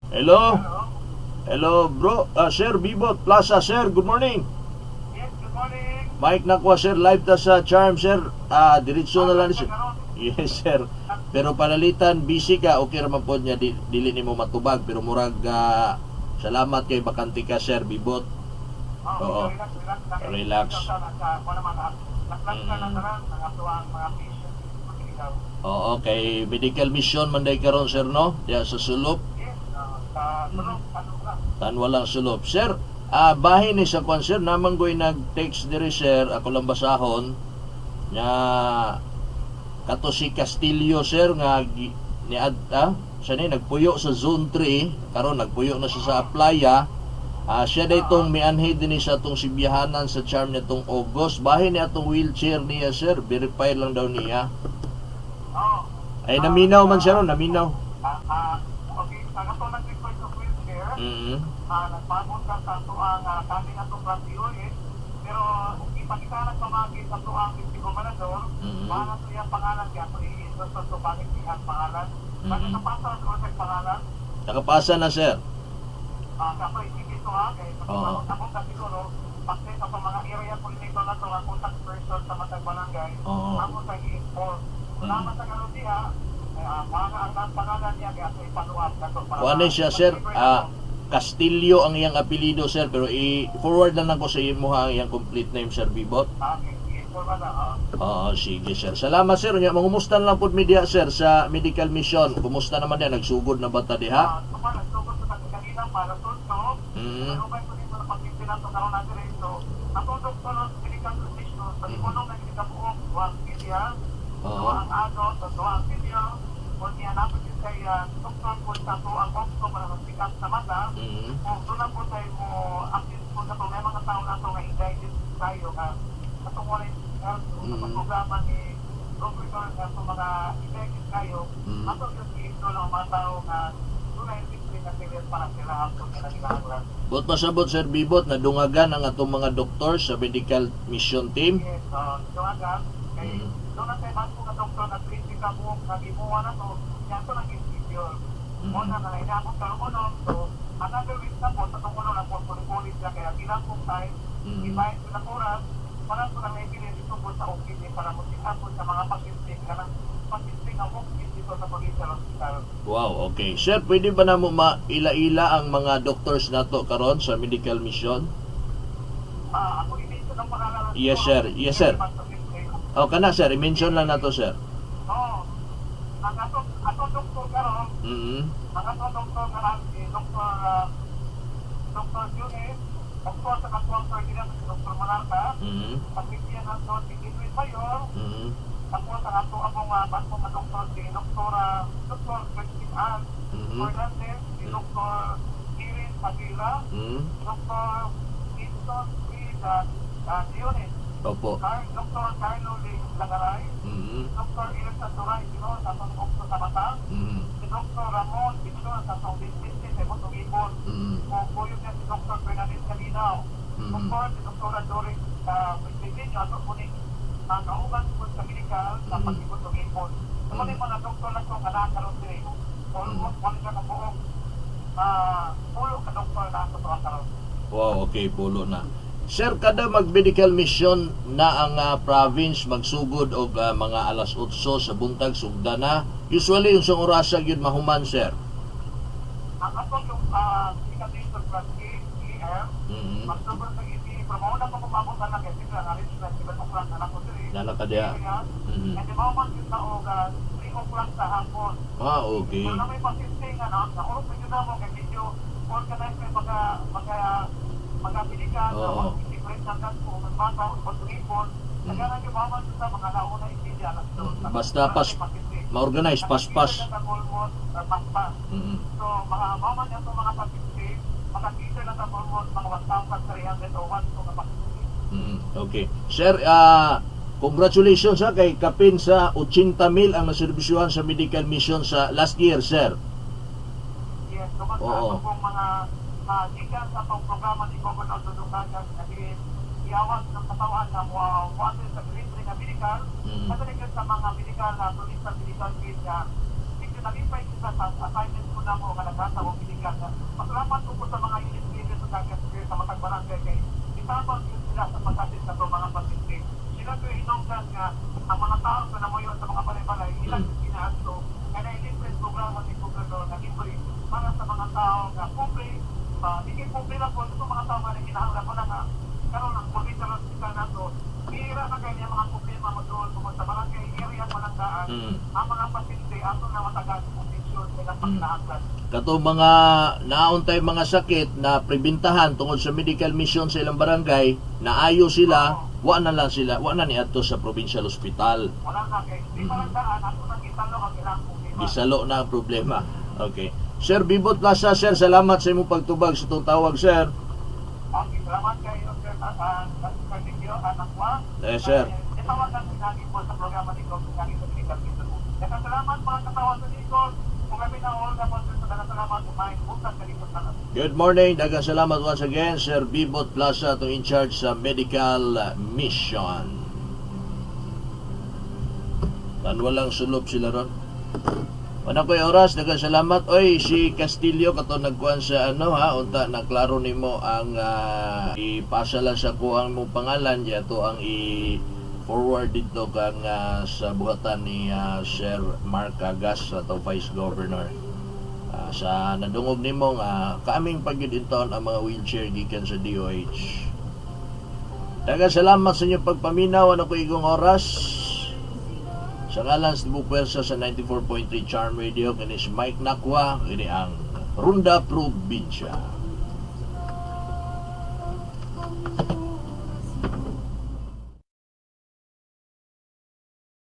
Hello? Hello? Hello, bro. Sir, Bibot Plaza, sir. Good morning. Yes, good morning. Mike Nakwa, sir. Live ta sa Charm, sir. Diretso na lang, sir. Karon, Yes, sir. Pero panalitan, busy ka. Okay raman po niya. Dili ni mo matubag. Pero murag, salamat kay bakante ka, sir, Bibot. Oo. relax. Relax. Naklas ka na taran, ang ato ang mga patient. Ikaw. Oo, kay medical mission manday karon, sir, no? Diya sa sulop. Yes, sa tulog, ano ka? Tan walang sulop. Sir, bahin ni sa kwan, sir. Namanggoy nag-text diri, sir. Ako lang basahon. Nya, kato si Castillo, sir, nga siya ni nagpuyo sa zone 3 karon nagpuyo na siya sa playa. Siya day itong mianhay din sa itong sibiyahanan sa Charm nitong August. Bahin niya itong wheelchair niya, sir. Verify lang daw niya. Oo. Ay naminaw man siya ron, naminaw. Okay, sa ato nag-request of wheelchair, nagpagod ka sa ato ang kami atong radio pero ipagitanan pamagin sa ato ang District Gobernador, para sa iyang pangalan kaya ito i-endorse sa pangit iyang pangalan. Nakapasa ang project pangalan, Nakapasa na, sir. kapoy isipin ito kaya akong kasi pagkita sa mga area coordinator na ito, ang contact person sa Matag Barangay, ako sa i-inform. Salamat sa karoon niya, mga ang pangalan niya kaya ito ipanuap na ito. Kuha siya, sir. Castillo ang iyang apelido, sir. Pero i-forward na lang ko sa imo ang iyang complete name, sir, Bibot. Okay, i-inform na. Oo, sige, sir. Salamat, sir. Mangumusta na lang po media, sir, sa medical mission. Kumusta naman yan? Nagsugod na ba ta diha? Nagsugod sa kanina para tulso. Ano ba ito dito na pag-impilan ito karoon natin ito? Atong doktor ng medical mission, sa ikonong na hindi ka buong duwang media, duwang adult, duwang media, kung niya napit din kay doktor po sa ito ang okto para magpikas sa mata, kung doon lang po tayo mo active po sa ito, may mga tao na ito nga i-guide tayo nga atong wala yung programa ni Robert sa mga i-guide tayo, atong yung ito ng mga tao nga Bot pasabot, sir Bibot, na dungagan ang atong mga doktor sa medical mission team. Yes, dungagan. Kaya doon na tayo bago nga doktor na 20 ka buong nagimuha na to, yan to naging schedule. Muna na inaabot ka uno, so another week na po, sa tungkol na po, puli-puli siya, kaya ilang pong time, ibahin ko na oras, para po na may bilhin dito po sa OPD, para mo po sa mga pasyente, ka ng pasyente nga po, dito sa Provincial Hospital. Wow, okay. Sir, pwede ba na mo maila-ila ang mga doctors nato karon sa medical mission? Ako i-mention ang pangalan. Yes, sir. Yes, sir. O, kana, sir. I-mention lang nato, sir. Oo. Ang atong doktor karon, ang atong doktor karon, Dr. Junis, doktor sa katuwang Ferdinand, si Dr. Malarca, pag-ibigyan ng to, si Edwin Mayor, tapos ang ato abong basong na doktor, si Dr. Christine Ann Fernandez, si Dr. Kirin Padilla, Dr. Winston Dionis, Opo. Dr. Carlo Langaray, Dr. Elsa Duray, sa atong doktor sa mata, si Dr. Ramon Victor sa atong dentist sa Butong Ibon, o buyo niya si Dr. Fernandez Calinaw, si Dr. Doris Presidente, ato po ni kauban po sa medical sa Butong Ibon. Ano yung mga doktor na itong anak karoon sila, almost wala ka na buong pulo ka doktor na ito karoon. Wow, okay. Pulo na. Sir, kada mag-medical mission na ang province magsugod og mga alas 8 sa buntag sugda na. Usually yung sang orasa gyud mahuman, sir. Ang ato yung indicator plus EM, magsugod sa iti, pero mauna pa pumabutan na kasi na rin sila 7 o'clock na lang ko sila. Nalakadya. Kasi mahuman yun na o 3 o'clock sa hapon. Okay. So na may pasisting na urok na yun na mo kay medyo organize may magkapilikan na mag-integrate na gas po, magbata o pag-ipon. Nagana yung mahuman yun sa mga nauna hindi alas doon. Basta ma-organize, pas-pas. Pas-pas. So, mga maman yan itong mga pasisting, makakita na sa almost mga 1,300 o 1 mga pasisting. Okay. Sir, congratulations kay kapin sa 80,000 ang naserbisyuhan sa medical mission sa last year, sir. Yes, dumas sa kung mga gigas sa itong programa ni Governor Dudukagan na iawag ng katawan na water sa delivery na medical, kataligyan sa mga medical na turista medical field na naging pa isa sa assignment ko na mo nga nagkasa o medical Pilipinas. Pasalamat po sa mga unit leaders sa Dagat sa Matag Barangay kay itabang sila sa pagkasin sa mga pasyente. Sila ko hinungdan nga ang mga tao na namuyon sa mga balay-balay, ilang ginahasto, kaya na-ilipres programa ni Gobernador na libre para sa mga tao na pobre, hindi pobre lang po, ito mga tao na ginahanglan mo na nga, karoon ng provincial hospital na to, bihira na kayo niya mga problema mo doon, kung sa barangay area panandaan, ang mga pasyente, ato na matagal sa condition, kailang pagkinahanglan. Kato mga nauntay mga sakit na prebintahan tungod sa medical mission sa ilang barangay, naayo sila, wa na niadto sa provincial hospital. Wala na kay, di panandaan, ato na kitalo ang ilang problema. Isalo na ang problema. Okay. Sir Bibot Plaza, sir, salamat sa imong pagtubag sa itong tawag, sir. Okay, salamat kayo, Sir Carnicchio, anak ko. Yes, sir. Itawagan din natin po sa programa ni Gov. Sa medical mission. Salamat mga katawan sa Nicol. Kung kami na all na po, salamat kumain. Bukas sa Nicol na. Good morning. Daghang salamat once again, Sir Bibot Plaza, itong in charge sa medical mission. Walang sulop sila ron. Wala ko oras, daghang salamat. Oy, si Castillo kato nagkuhan sa unta naklaro nimo ang ipasa lang sa kuang mo pangalan ya to ang i-forward dito kang sa buhatan ni Sir Mark Cagas ato Vice Governor. Sa nadungog nimo nga kaming pagyud-inton ang mga wheelchair gikan sa DOH. Daghang salamat sa inyong pagpaminaw. Ano ko igong oras? Sa ngalan sa Bupuwersa sa 94.3 Charm Radio, kini si Mike Nakwa, kini ang Runda Probinsya.